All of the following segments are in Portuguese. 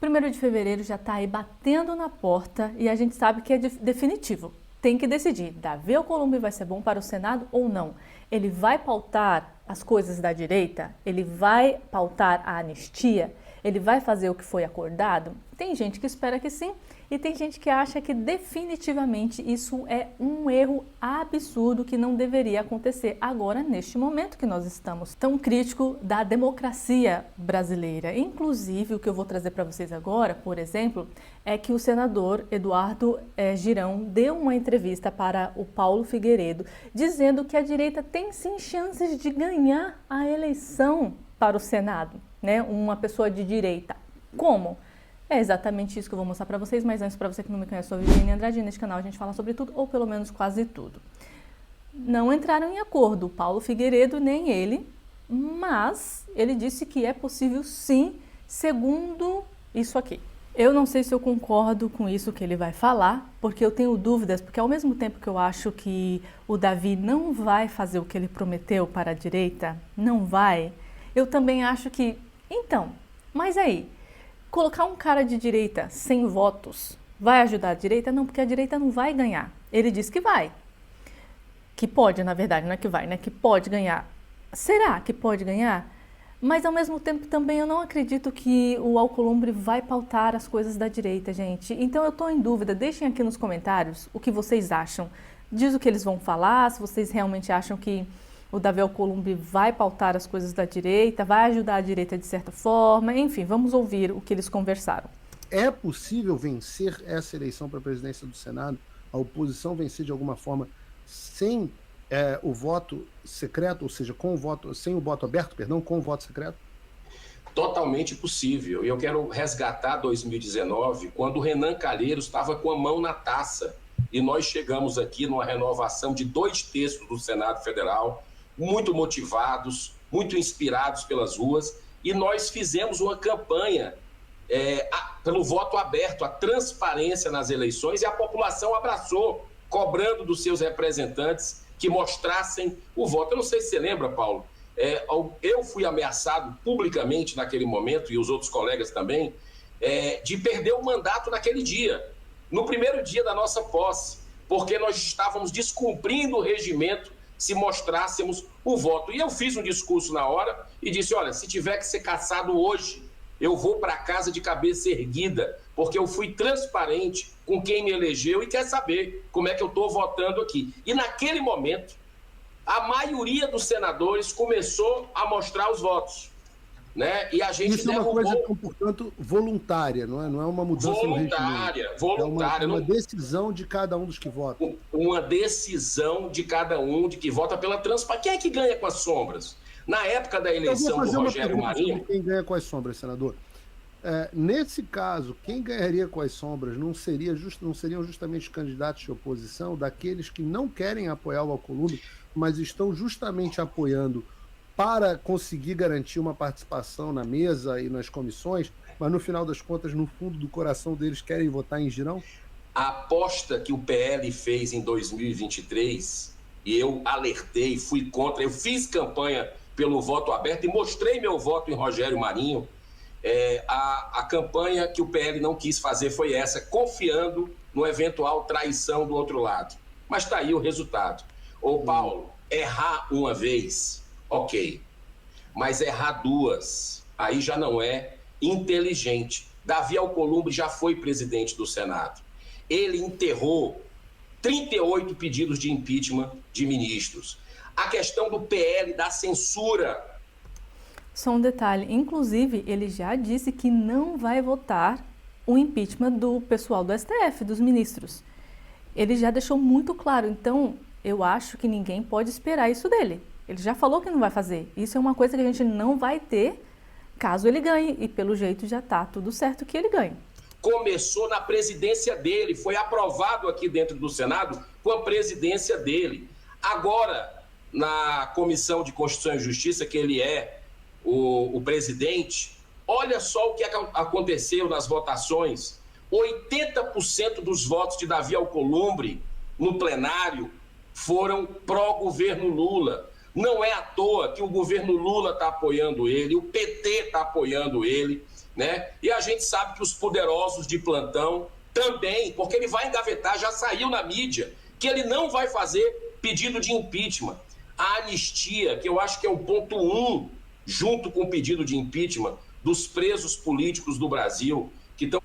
1º de fevereiro já está aí batendo na porta e a gente sabe que é definitivo. Tem que decidir, Davi Alcolumbre vai ser bom para o Senado ou não? Ele vai pautar as coisas da direita? Ele vai pautar a anistia? Ele vai fazer o que foi acordado? Tem gente que espera que sim e tem gente que acha que definitivamente isso é um erro absurdo que não deveria acontecer agora, neste momento que nós estamos tão crítico da democracia brasileira. Inclusive, o que eu vou trazer para vocês agora, por exemplo, é que o senador Eduardo Girão deu uma entrevista para o Paulo Figueiredo, dizendo que a direita tem sim chances de ganhar a eleição para o Senado, né? Uma pessoa de direita. Como? É exatamente isso que eu vou mostrar para vocês, mas antes, para você que não me conhece, eu sou Viviane Andrade, neste canal a gente fala sobre tudo, ou pelo menos quase tudo. Não entraram em acordo o Paulo Figueiredo nem ele, mas ele disse que é possível sim, segundo isso aqui. Eu não sei se eu concordo com isso que ele vai falar, porque eu tenho dúvidas, porque ao mesmo tempo que eu acho que o Davi não vai fazer o que ele prometeu para a direita, não vai, eu também acho que, então, mas aí, colocar um cara de direita sem votos vai ajudar a direita? Não, porque a direita não vai ganhar. Ele diz que vai. Que pode, na verdade, não é que vai, né? Que pode ganhar. Será que pode ganhar? Mas, ao mesmo tempo, também eu não acredito que o Alcolumbre vai pautar as coisas da direita, gente. Então, eu estou em dúvida. Deixem aqui nos comentários o que vocês acham. Diz o que eles vão falar, se vocês realmente acham que o Davi Alcolumbre vai pautar as coisas da direita, vai ajudar a direita de certa forma, enfim, vamos ouvir o que eles conversaram. É possível vencer essa eleição para a presidência do Senado, a oposição vencer de alguma forma sem o voto secreto, ou seja, com o voto, sem o voto aberto, perdão, com o voto secreto? Totalmente possível. E eu quero resgatar 2019, quando o Renan Calheiros estava com a mão na taça e nós chegamos aqui numa renovação de 2/3 do Senado Federal, muito motivados, muito inspirados pelas ruas, e nós fizemos uma campanha pelo voto aberto, a transparência nas eleições, e a população abraçou, cobrando dos seus representantes que mostrassem o voto. Eu não sei se você lembra, Paulo, eu fui ameaçado publicamente naquele momento, e os outros colegas também, de perder o mandato naquele dia, no primeiro dia da nossa posse, porque nós estávamos descumprindo o regimento se mostrássemos o voto. E eu fiz um discurso na hora e disse, olha, se tiver que ser cassado hoje, eu vou para casa de cabeça erguida, porque eu fui transparente com quem me elegeu e quer saber como é que eu estou votando aqui. E naquele momento, a maioria dos senadores começou a mostrar os votos, né? E a gente isso derrubou... é uma coisa, portanto, voluntária, não é uma mudança voluntária, voluntária. É uma decisão de cada um dos que votam. Uma decisão de cada um de que vota pela transparência. Quem é que ganha com as sombras? Na época da eleição do Rogério Marinho... Quem ganha com as sombras, senador? Nesse caso, quem ganharia com as sombras não seriam justamente os candidatos de oposição, daqueles que não querem apoiar o Alcolumbre, mas estão justamente apoiando para conseguir garantir uma participação na mesa e nas comissões, mas no final das contas, no fundo do coração deles, querem votar em Girão? A aposta que o PL fez em 2023, e eu alertei, fui contra, eu fiz campanha pelo voto aberto e mostrei meu voto em Rogério Marinho, a campanha que o PL não quis fazer foi essa, confiando no eventual traição do outro lado. Mas está aí o resultado. Ô Paulo, errar uma vez... ok, mas errar duas, aí já não é inteligente. Davi Alcolumbre já foi presidente do Senado. Ele enterrou 38 pedidos de impeachment de ministros. A questão do PL, da censura. Só um detalhe, inclusive ele já disse que não vai votar o impeachment do pessoal do STF, dos ministros. Ele já deixou muito claro, então eu acho que ninguém pode esperar isso dele. Ele já falou que não vai fazer. Isso é uma coisa que a gente não vai ter caso ele ganhe. E pelo jeito já está tudo certo que ele ganhe. Começou na presidência dele. Foi aprovado aqui dentro do Senado com a presidência dele. Agora, na Comissão de Constituição e Justiça, que ele é o presidente, olha só o que aconteceu nas votações. 80% dos votos de Davi Alcolumbre no plenário foram pró-governo Lula. Não é à toa que o governo Lula está apoiando ele, o PT está apoiando ele, né? E a gente sabe que os poderosos de plantão também, porque ele vai engavetar, já saiu na mídia, que ele não vai fazer pedido de impeachment. A anistia, que eu acho que é o ponto 1, junto com o pedido de impeachment dos presos políticos do Brasil, que estão...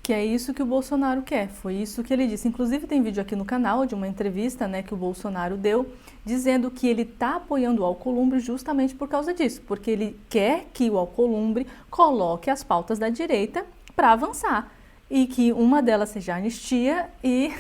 Que é isso que o Bolsonaro quer, foi isso que ele disse. Inclusive tem vídeo aqui no canal de uma entrevista, né, que o Bolsonaro deu, dizendo que ele está apoiando o Alcolumbre justamente por causa disso, porque ele quer que o Alcolumbre coloque as pautas da direita para avançar, e que uma delas seja a anistia e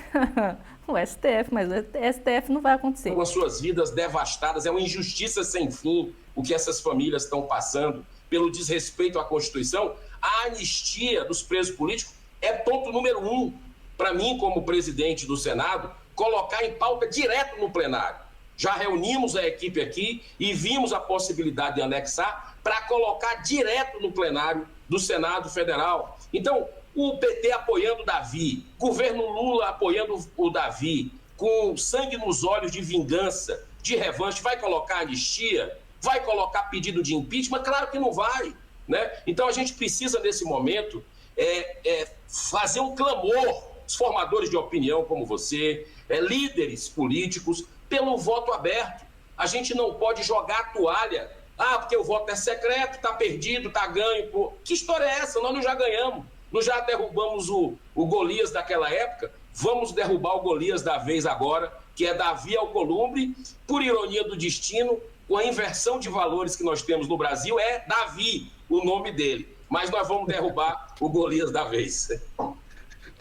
o STF, mas o STF não vai acontecer. Com as suas vidas devastadas, é uma injustiça sem fim o que essas famílias estão passando pelo desrespeito à Constituição. A anistia dos presos políticos é ponto número 1, para mim, como presidente do Senado, colocar em pauta direto no plenário. Já reunimos a equipe aqui e vimos a possibilidade de anexar para colocar direto no plenário do Senado Federal. Então, o PT apoiando o Davi, governo Lula apoiando o Davi, com sangue nos olhos de vingança, de revanche, vai colocar anistia? Vai colocar pedido de impeachment? Claro que não vai, né? Então, a gente precisa, nesse momento, fazer um clamor, os formadores de opinião como você, líderes políticos, pelo voto aberto. A gente não pode jogar a toalha. Ah, porque o voto é secreto, está perdido, está ganho. Pô. Que história é essa? Nós não já ganhamos. Nós já derrubamos o Golias daquela época. Vamos derrubar o Golias da vez agora, que é Davi Alcolumbre. Por ironia do destino, com a inversão de valores que nós temos no Brasil, é Davi o nome dele. Mas nós vamos derrubar o Golias da vez.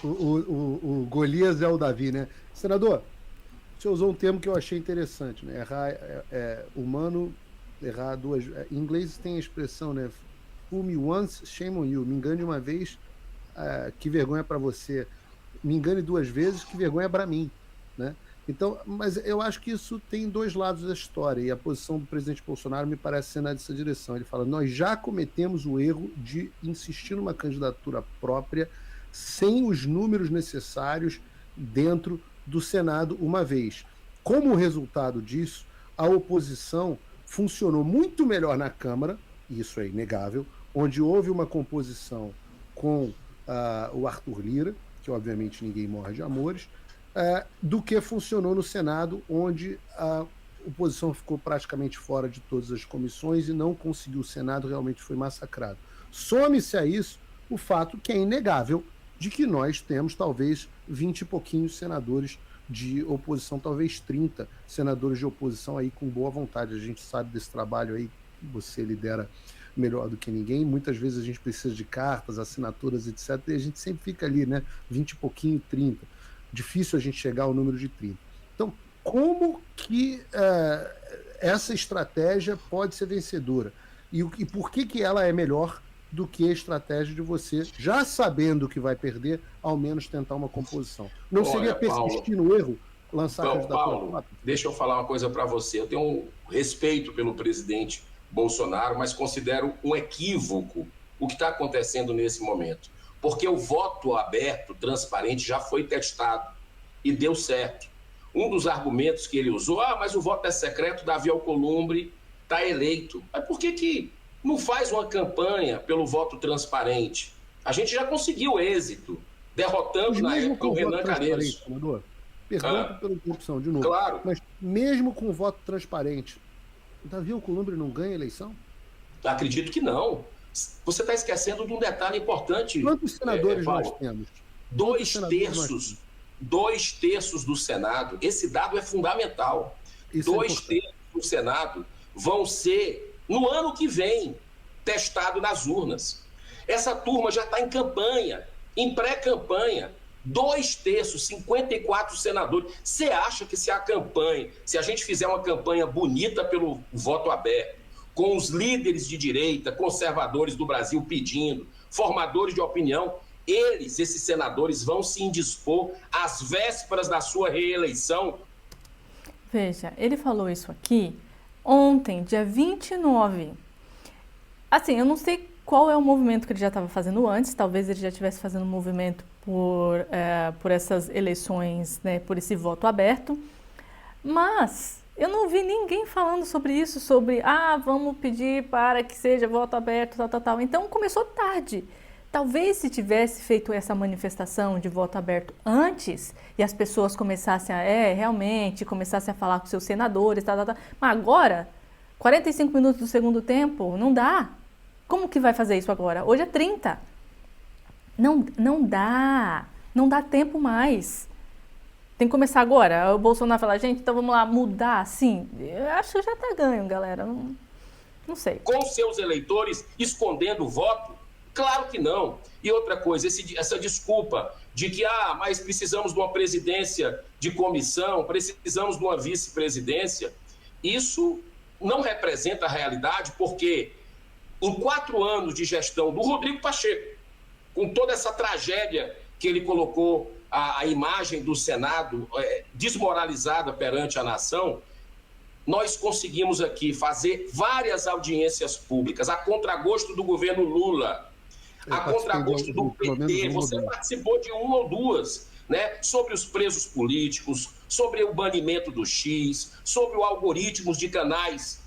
O Golias é o Davi, né? Senador, você usou um termo que eu achei interessante, né? Errar é humano, errar duas... Em inglês tem a expressão, né? Fool me once, shame on you. Me engane uma vez, que vergonha para você. Me engane duas vezes, que vergonha para mim, né? Então, mas eu acho que isso tem dois lados da história, e a posição do presidente Bolsonaro me parece ser nessa direção. Ele fala, nós já cometemos o erro de insistir numa candidatura própria sem os números necessários dentro do Senado uma vez. Como resultado disso, a oposição funcionou muito melhor na Câmara, isso é inegável, onde houve uma composição com o Arthur Lira, que obviamente ninguém morre de amores, do que funcionou no Senado, onde a oposição ficou praticamente fora de todas as comissões e não conseguiu. O Senado realmente foi massacrado. Some-se a isso o fato que é inegável de que nós temos talvez 20 e pouquinhos senadores de oposição, talvez 30 senadores de oposição aí com boa vontade. A gente sabe desse trabalho aí, você lidera melhor do que ninguém. Muitas vezes a gente precisa de cartas, assinaturas, etc. E a gente sempre fica ali, né? 20 e pouquinho, 30. Difícil a gente chegar ao número de 30. Então, como que essa estratégia pode ser vencedora? E por que ela é melhor do que a estratégia de você, já sabendo que vai perder, ao menos tentar uma composição? Não seria persistir no erro, lançar a candidatura? Paulo, deixa eu falar uma coisa para você. Eu tenho um respeito pelo presidente Bolsonaro, mas considero um equívoco o que está acontecendo nesse momento. Porque o voto aberto, transparente, já foi testado e deu certo. Um dos argumentos que ele usou, mas o voto é secreto, Davi Alcolumbre está eleito. Mas por que não faz uma campanha pelo voto transparente? A gente já conseguiu êxito, derrotando na época o Renan Calheiros. Perdão pela interrupção, de novo. Claro. Mas mesmo com o voto transparente, Davi Alcolumbre não ganha a eleição? Acredito que não. Você está esquecendo de um detalhe importante. Quantos senadores nós temos? Dois terços do Senado. Esse dado é fundamental. Dois terços do Senado vão ser, no ano que vem, testados nas urnas. Essa turma já está em campanha, em pré-campanha. 2 terços, 54 senadores. Você acha que se a gente fizer uma campanha bonita pelo voto aberto, com os líderes de direita, conservadores do Brasil pedindo, formadores de opinião, esses senadores vão se indispor às vésperas da sua reeleição? Veja, ele falou isso aqui ontem, dia 29. Assim, eu não sei qual é o movimento que ele já estava fazendo antes, talvez ele já estivesse fazendo um movimento por essas eleições, né, por esse voto aberto, mas Eu não vi ninguém falando sobre isso, sobre, vamos pedir para que seja voto aberto, tal. Então começou tarde. Talvez se tivesse feito essa manifestação de voto aberto antes e as pessoas começassem realmente começassem a falar com seus senadores, tal. Mas agora, 45 minutos do segundo tempo, não dá. Como que vai fazer isso agora? Hoje é 30. Não dá tempo mais. Tem que começar agora. O Bolsonaro fala, gente, então vamos lá mudar assim. Eu acho que já tá ganho, galera. Não sei. Com seus eleitores escondendo o voto? Claro que não. E outra coisa, essa desculpa de que, mas precisamos de uma presidência de comissão, precisamos de uma vice-presidência, isso não representa a realidade, porque em 4 anos de gestão do Rodrigo Pacheco, com toda essa tragédia que ele colocou a imagem do Senado desmoralizada perante a nação, nós conseguimos aqui fazer várias audiências públicas, a contragosto do governo Lula, a contragosto do PT, você participou de 1 ou 2, né? Sobre os presos políticos, sobre o banimento do X, sobre o algoritmos de canais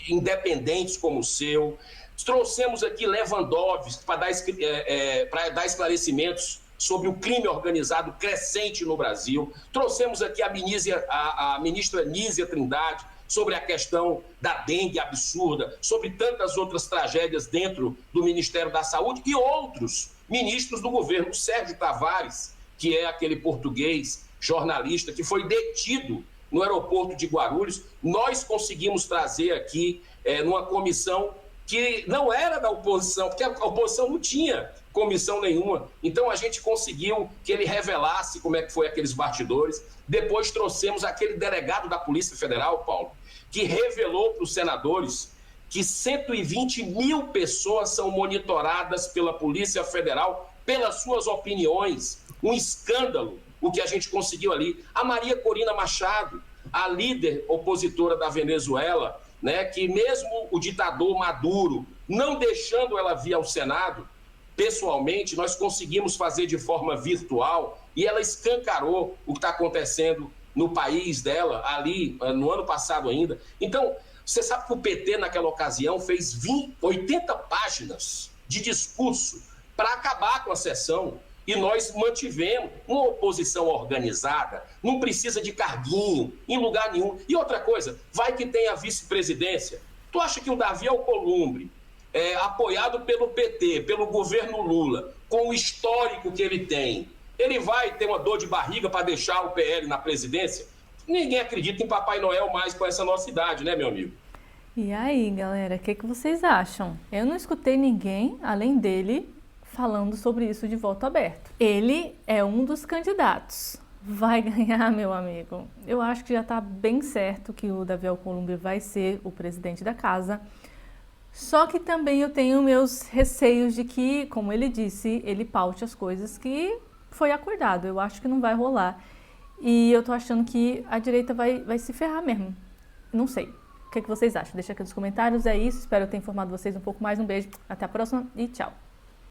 independentes como o seu. Trouxemos aqui Lewandowski para dar esclarecimentos sobre o crime organizado crescente no Brasil. Trouxemos aqui a ministra Nízia Trindade sobre a questão da dengue absurda, sobre tantas outras tragédias dentro do Ministério da Saúde e outros ministros do governo. O Sérgio Tavares, que é aquele português jornalista que foi detido no aeroporto de Guarulhos, nós conseguimos trazer aqui numa comissão que não era da oposição, porque a oposição não tinha comissão nenhuma. Então a gente conseguiu que ele revelasse como é que foi aqueles bastidores. Depois trouxemos aquele delegado da Polícia Federal, Paulo, que revelou para os senadores que 120 mil pessoas são monitoradas pela Polícia Federal pelas suas opiniões. Um escândalo o que a gente conseguiu ali. A Maria Corina Machado, a líder opositora da Venezuela, né, que mesmo o ditador Maduro não deixando ela vir ao Senado, pessoalmente, nós conseguimos fazer de forma virtual e ela escancarou o que está acontecendo no país dela, ali, no ano passado ainda. Então, você sabe que o PT, naquela ocasião, fez 80 páginas de discurso para acabar com a sessão. E nós mantivemos uma oposição organizada, não precisa de carguinho, em lugar nenhum. E outra coisa, vai que tem a vice-presidência. Tu acha que o Davi Alcolumbre, apoiado pelo PT, pelo governo Lula, com o histórico que ele tem, ele vai ter uma dor de barriga para deixar o PL na presidência? Ninguém acredita em Papai Noel mais com essa nossa idade, né, meu amigo? E aí, galera, o que vocês acham? Eu não escutei ninguém, além dele, falando sobre isso de voto aberto. Ele é um dos candidatos. Vai ganhar, meu amigo. Eu acho que já está bem certo que o Davi Alcolumbre vai ser o presidente da casa. Só que também eu tenho meus receios de que, como ele disse, ele paute as coisas que foi acordado. Eu acho que não vai rolar. E eu tô achando que a direita vai se ferrar mesmo. Não sei. O que vocês acham? Deixa aqui nos comentários. É isso. Espero ter informado vocês um pouco mais. Um beijo. Até a próxima e tchau.